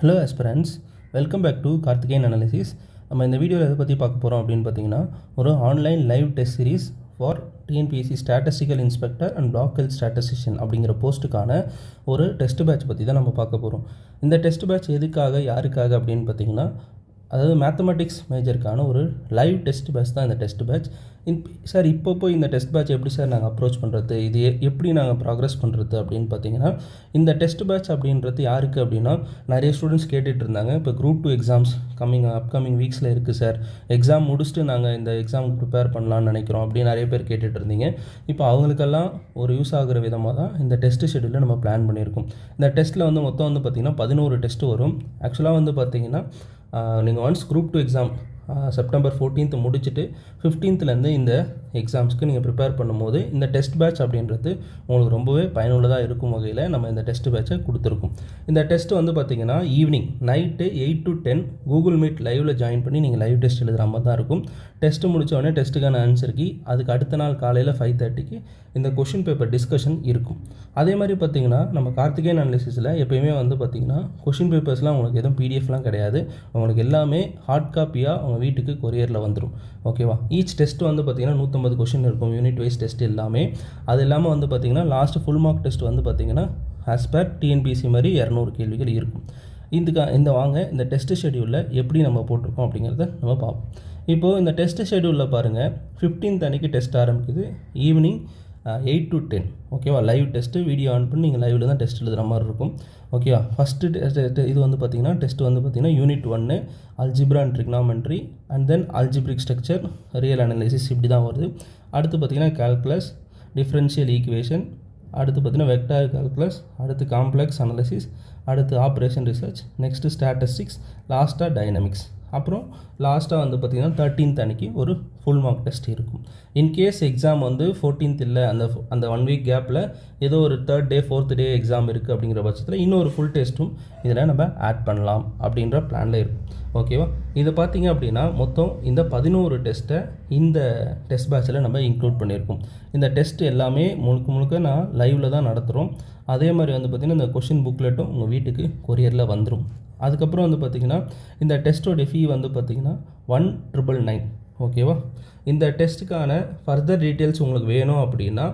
Hello aspirants, welcome back to Karthikeyan analysis. நம்ம இந்த வீடியோவில் எதை பற்றி பார்க்க போகிறோம் அப்படின்னு பார்த்தீங்கன்னா, ஒரு online live test series for TNPSC statistical inspector and block health statistician அப்படிங்கிற போஸ்ட்டுக்கான ஒரு டெஸ்ட் பேட்ச் பற்றி தான் நம்ம பார்க்க போகிறோம். இந்த டெஸ்ட் பேட்ச் எதுக்காக யாருக்காக அப்படின்னு பார்த்தீங்கன்னா, அதாவது மேத்தமெட்டிக்ஸ் மேஜருக்கான ஒரு லைவ் டெஸ்ட் பேட்ச் தான் இந்த டெஸ்ட் பேட்ச். சார் இப்போ இந்த டெஸ்ட் பேட்ச் எப்படி சார் நாங்கள் அப்ரோச் பண்ணுறது, இது எப்படி நாங்கள் ப்ராக்ரஸ் பண்ணுறது அப்படின்னு பார்த்தீங்கன்னா, இந்த டெஸ்ட் பேட்ச் அப்படின்றது யாருக்கு அப்படின்னா, நிறைய ஸ்டூடெண்ட்ஸ் கேட்டுட்டு இருந்தாங்க. இப்போ குரூப் 2 எக்ஸாம்ஸ் அப்கமிங் வீக்ஸில் இருக்குது சார், எக்ஸாம் முடிச்சுட்டு நாங்கள் இந்த எக்ஸாமுக்கு ப்ரிப்பேர் பண்ணலான்னு நினைக்கிறோம் அப்படின்னு நிறைய பேர் கேட்டுட்டு இருந்தீங்க. இப்போ அவங்களுக்கெல்லாம் ஒரு யூஸ் ஆகிற விதமாக தான் இந்த டெஸ்ட் ஷெடியூலில் நம்ம பிளான் பண்ணியிருக்கோம். இந்த டெஸ்ட்டில் மொத்தம் பார்த்திங்கன்னா 11 டெஸ்ட்டு வரும். ஆக்சுவலாக பார்த்திங்கன்னா நீங்கள் once group 2 exam September 14th முடிச்சுட்டு 15th இந்த எக்ஸாம்ஸ்க்கு நீங்கள் ப்ரிப்பேர் பண்ணும்போது இந்த டெஸ்ட் பேட்ச் அப்படின்றது உங்களுக்கு ரொம்பவே பயனுள்ளதாக இருக்கும் வகையில் நம்ம இந்த டெஸ்ட் பேட்சை கொடுத்துருக்கோம். இந்த டெஸ்ட்டு பார்த்திங்கன்னா evening night 8 to 10 Google meet லைவில் ஜாயின் பண்ணி நீங்கள் லைவ் டெஸ்ட் எழுதுகிற மாதிரி தான் இருக்கும். டெஸ்ட்டு முடித்தோடனே டெஸ்ட்டுக்கான ஆன்சருக்கு அதுக்கு அடுத்த நாள் காலையில் 5:30க்கு இந்த கொஷின் பேப்பர் டிஸ்கஷன் இருக்கும். அதே மாதிரி பார்த்திங்கன்னா நம்ம கார்த்திகேயன் அனாலிசிஸில் எப்போயுமே பார்த்திங்கன்னா கொஷின் பேப்பர்ஸ்லாம் உங்களுக்கு எதுவும் பிடிஎஃப்லாம் கிடையாது. உங்களுக்கு எல்லாமே ஹார்ட் காப்பியாக உங்கள் வீட்டுக்கு கொரியரில் வந்துடும். ஓகேவா? ஈச் டெஸ்ட் பார்த்திங்கன்னா 150 கொஷின் இருக்கும், யூனிட் வைஸ் டெஸ்ட் எல்லாமே. அது இல்லாமல் பார்த்திங்கன்னா லாஸ்ட் ஃபுல் மார்க் டெஸ்ட் பார்த்திங்கன்னா ஆஸ் பர் டிஎன்பிஎஸ்சி மாதிரி 200 கேள்விகள் இருக்கும். இந்த டெஸ்ட் ஷெடியூலில் எப்படி நம்ம போட்டிருக்கோம் அப்படிங்கிறத நம்ம பார்ப்போம். இப்போது இந்த டெஸ்ட் ஷெடியூலில் பாருங்கள், 15th அன்றைக்கி டெஸ்ட் ஆரம்பிக்குது ஈவினிங் 8 to 10. ஓகேவா? லைவ் டெஸ்ட்டு வீடியோ ஆன் பண்ணி நீங்கள் லைவில் தான் டெஸ்ட் எழுதுகிற மாதிரி இருக்கும். ஓகேவா? ஃபஸ்ட்டு இது பார்த்திங்கன்னா டெஸ்ட் பார்த்திங்கன்னா unit 1 algebra and trigonometry and then algebraic structure, real analysis இப்படி தான் வருது. அடுத்து பார்த்திங்கன்னா கால்குலஸ், டிஃப்ரென்ஷியல் ஈக்குவேஷன், அடுத்து பார்த்திங்கன்னா வெக்டார் கால்குலஸ், அடுத்து காம்ப்ளெக்ஸ் அனாலிசிஸ், அடுத்து ஆப்ரேஷன் ரிசர்ச், நெக்ஸ்ட்டு ஸ்டாட்டிஸ்டிக்ஸ், லாஸ்ட்டாக டைனமிக்ஸ். அப்புறம் லாஸ்ட்டாக பார்த்திங்கன்னா 13th அன்றைக்கி ஒரு ஃபுல் மார்க் டெஸ்ட் இருக்கும். இன்கேஸ் எக்ஸாம் 14th இல்லை, அந்த 1 வீக் கேப்பில் ஏதோ ஒரு 3rd day 4th day exam இருக்குது அப்படிங்கிற பட்சத்தில் இன்னொரு ஃபுல் டெஸ்ட்டும் இதில் நம்ம ஆட் பண்ணலாம் அப்படின்ற பிளானில் இருக்கும். ஓகேவா? இது பார்த்திங்க அப்படின்னா மொத்தம் இந்த 11 டெஸ்ட்டை இந்த டெஸ்ட் பேட்சில் நம்ம இன்க்ளூட் பண்ணியிருக்கோம். இந்த டெஸ்ட் எல்லாமே முழுக்க நான் லைவில் தான் நடத்துகிறோம். அதே மாதிரி பார்த்திங்கன்னா இந்த கொஷின் புக்லெட்டும் உங்கள் வீட்டுக்கு கொரியரில் வந்துடும். அதுக்கப்புறம் பார்த்திங்கன்னா இந்த டெஸ்ட்டோடைய ஃபீ பார்த்திங்கன்னா 1999. ஓகேவா? இந்த டெஸ்ட்டுக்கான ஃபர்தர் டீட்டெயில்ஸ் உங்களுக்கு வேணும் அப்படின்னா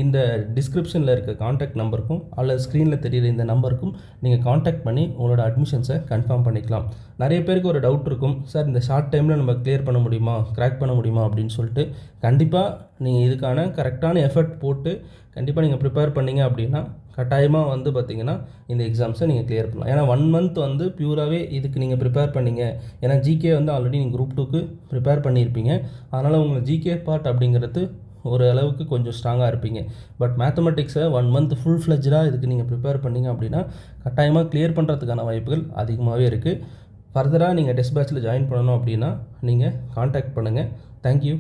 இந்த டிஸ்கிரிப்ஷனில் இருக்க காண்டாக்ட் நம்பருக்கும் அல்லது ஸ்க்ரீனில் தெரியுற இந்த நம்பருக்கும் நீங்கள் காண்டாக்ட் பண்ணி உங்களோட அட்மிஷன்ஸை கன்ஃபார்ம் பண்ணிக்கலாம். நிறைய பேருக்கு ஒரு டவுட் இருக்கும், சார் இந்த ஷார்ட் டைமில் நம்ம கிளியர் பண்ண முடியுமா, கிராக் பண்ண முடியுமா அப்படின்னு சொல்லிட்டு. கண்டிப்பாக நீங்கள் இதுக்கான கரெக்டான எஃபர்ட் போட்டு கண்டிப்பாக நீங்கள் ப்ரிப்பேர் பண்ணிங்க அப்படின்னா கட்டாயமாக பார்த்திங்கன்னா இந்த எக்ஸாம்ஸை நீங்கள் கிளியர் பண்ணலாம். ஏன்னா 1 month பியூராகவே இதுக்கு நீங்கள் ப்ரிப்பேர் பண்ணிங்க. ஏன்னா ஜிகே ஆல்ரெடி நீங்கள் குரூப் 2க்கு ப்ரிப்பேர் பண்ணியிருப்பீங்க. அதனால் உங்களுக்கு ஜிகே பார்ட் அப்படிங்கிறது ஒரு அளவுக்கு கொஞ்சம் ஸ்ட்ராங்காக இருப்பீங்க. பட் மேத்தமெட்டிக்ஸை 1 month ஃபுல் ஃப்ளெஜ்டாக இதுக்கு நீங்கள் ப்ரிப்பேர் பண்ணிங்க அப்படின்னா கட்டாயமாக கிளியர் பண்ணுறதுக்கான வாய்ப்புகள் அதிகமாகவே இருக்குது. ஃபர்தராக நீங்கள் டெஸ்ட் பேட்சில் ஜாயின் பண்ணணும் அப்படின்னா நீங்கள் காண்டாக்ட் பண்ணுங்கள். தேங்க்யூ.